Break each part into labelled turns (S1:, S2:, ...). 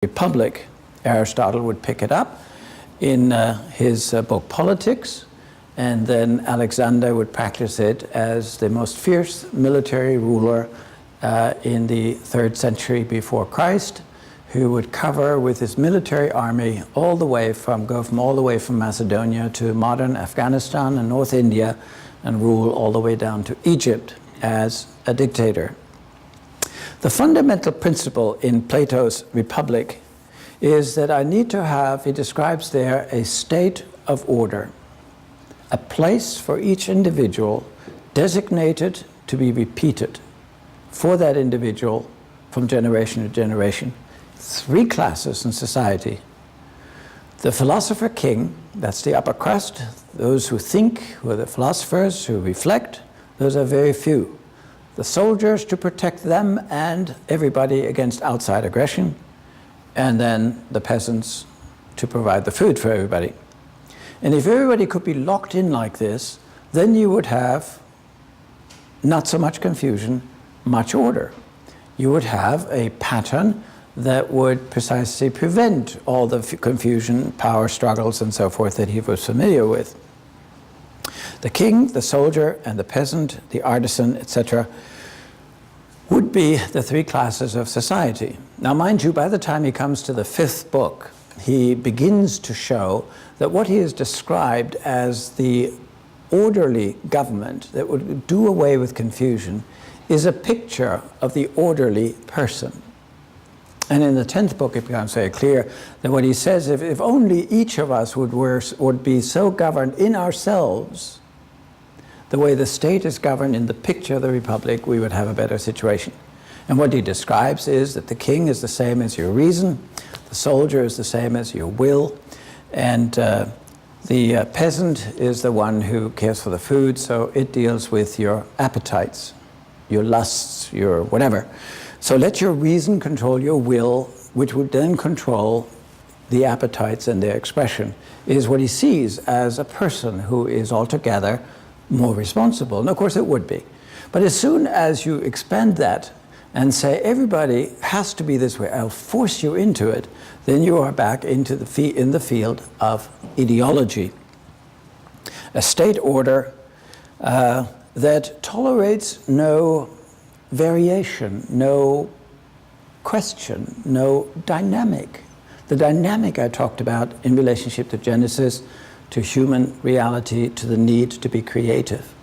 S1: Republic. Aristotle would pick it up in his book Politics, and then Alexander would practice it as the most fierce military ruler in the 3rd century before Christ, who would cover with his military army go all the way from Macedonia to modern Afghanistan and North India, and rule all the way down to Egypt as a dictator. The fundamental principle in Plato's Republic is that I need to have, he describes there, a state of order, a place for each individual designated to be repeated for that individual from generation to generation. 3 classes in society. The philosopher king, that's the upper crust, those who think, who are the philosophers, who reflect, those are very few. The soldiers to protect them and everybody against outside aggression, and then the peasants to provide the food for everybody. And if everybody could be locked in like this, then you would have not so much confusion, much order. You would have a pattern that would precisely prevent all the confusion, power struggles, and so forth that he was familiar with. The king, the soldier, and the peasant, the artisan, etc., would be the 3 classes of society. Now, mind you, by the time he comes to the 5th book, he begins to show that what he has described as the orderly government that would do away with confusion is a picture of the orderly person. And in the 10th book, it becomes very clear that what he says, if only each of us would be so governed in ourselves, the way the state is governed in the picture of the Republic, we would have a better situation. And what he describes is that the king is the same as your reason, the soldier is the same as your will, and the peasant is the one who cares for the food, so it deals with your appetites, your lusts, your whatever. So let your reason control your will, which would then control the appetites and their expression, is what he sees as a person who is altogether more responsible. And of course it would be. But as soon as you expand that and say everybody has to be this way, I'll force you into it, then you are back into in the field of ideology. A state order that tolerates no variation, no question, no dynamic. The dynamic I talked about in relationship to Genesis, to human reality, to the need to be creative.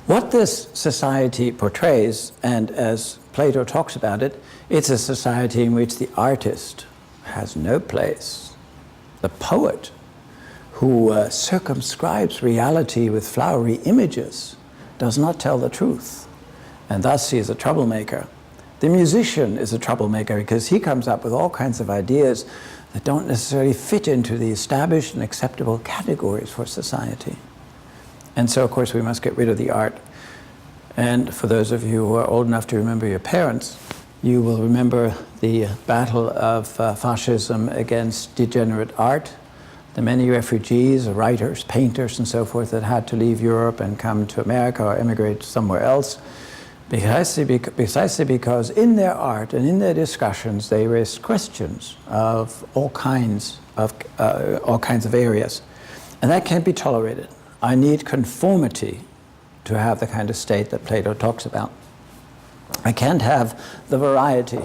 S1: What this society portrays, and as Plato talks about it, it's a society in which the artist has no place. The poet who circumscribes reality with flowery images does not tell the truth, and thus he is a troublemaker. The musician is a troublemaker because he comes up with all kinds of ideas that don't necessarily fit into the established and acceptable categories for society. And so, of course, we must get rid of the art. And for those of you who are old enough to remember your parents, you will remember the battle of fascism against degenerate art, the many refugees, writers, painters, and so forth that had to leave Europe and come to America or emigrate somewhere else, precisely because in their art and in their discussions they raised questions of all kinds of areas. And that can't be tolerated. I need conformity to have the kind of state that Plato talks about. I can't have the variety,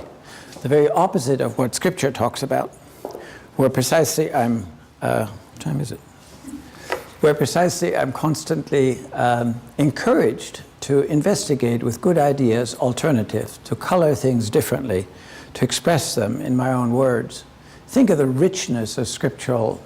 S1: the very opposite of what Scripture talks about, where precisely I'm, what time is it? Where precisely I'm constantly encouraged to investigate with good ideas alternatives, to color things differently, to express them in my own words. Think of the richness of scriptural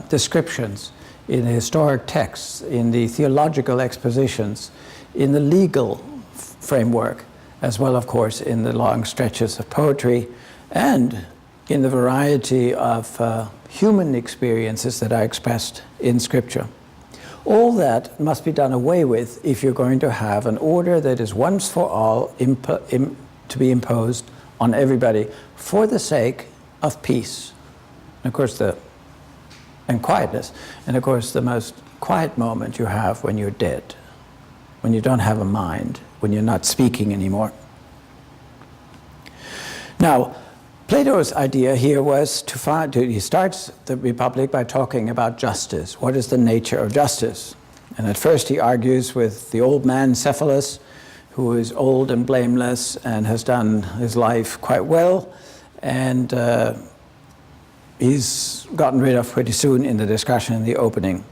S1: descriptions in the historic texts, in the theological expositions, in the legal framework, as well, of course, in the long stretches of poetry, and in the variety of human experiences that are expressed in Scripture. All that must be done away with if you're going to have an order that is once for all to be imposed on everybody for the sake of peace. And of course, and quietness. And of course, the most quiet moment you have when you're dead, when you don't have a mind, when you're not speaking anymore. Now, Plato's idea here was he starts the Republic by talking about justice. What is the nature of justice? And at first he argues with the old man Cephalus, who is old and blameless and has done his life quite well, and he's gotten rid of pretty soon in the discussion in the opening.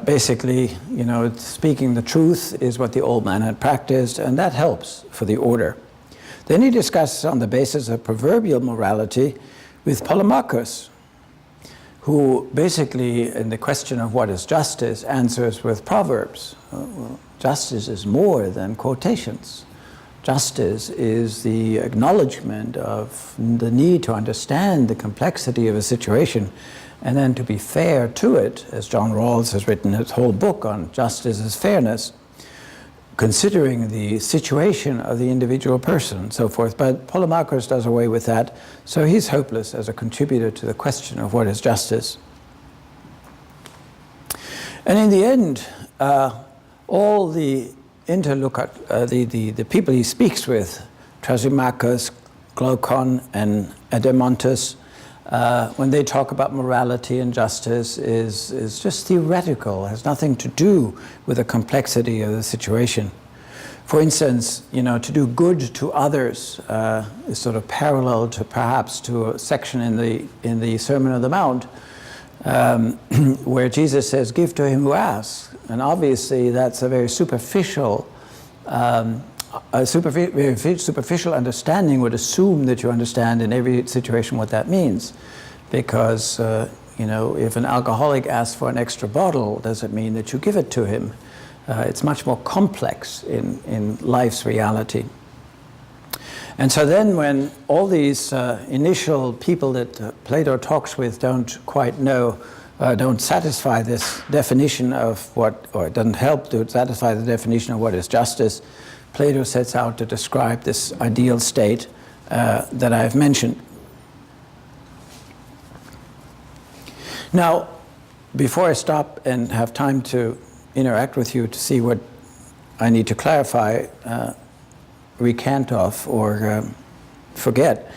S1: Basically, you know, speaking the truth is what the old man had practiced, and that helps for the order. Then he discusses on the basis of proverbial morality with Polemarchus, who basically, in the question of what is justice, answers with proverbs. Well, justice is more than quotations. Justice is the acknowledgement of the need to understand the complexity of a situation and then to be fair to it, as John Rawls has written his whole book on justice as fairness, considering the situation of the individual person and so forth. But Polemarchus does away with that, so he's hopeless as a contributor to the question of what is justice. And in the end, all the the people he speaks with, Thrasymachus, Glaucon, and Edemontus, when they talk about morality and justice, is just theoretical, has nothing to do with the complexity of the situation. For instance, you know, to do good to others is sort of parallel to perhaps to a section in the Sermon on the Mount, where Jesus says, "Give to him who asks," and obviously that's a very superficial. Very superficial understanding would assume that you understand in every situation what that means, because you know, if an alcoholic asks for an extra bottle, does it mean that you give it to him? It's much more complex in life's reality. And so then when all these initial people that Plato talks with don't quite know, don't satisfy this definition of what, or it doesn't help to satisfy the definition of what is justice, Plato sets out to describe this ideal state that I've mentioned. Now, before I stop and have time to interact with you to see what I need to clarify, recant of, or forget,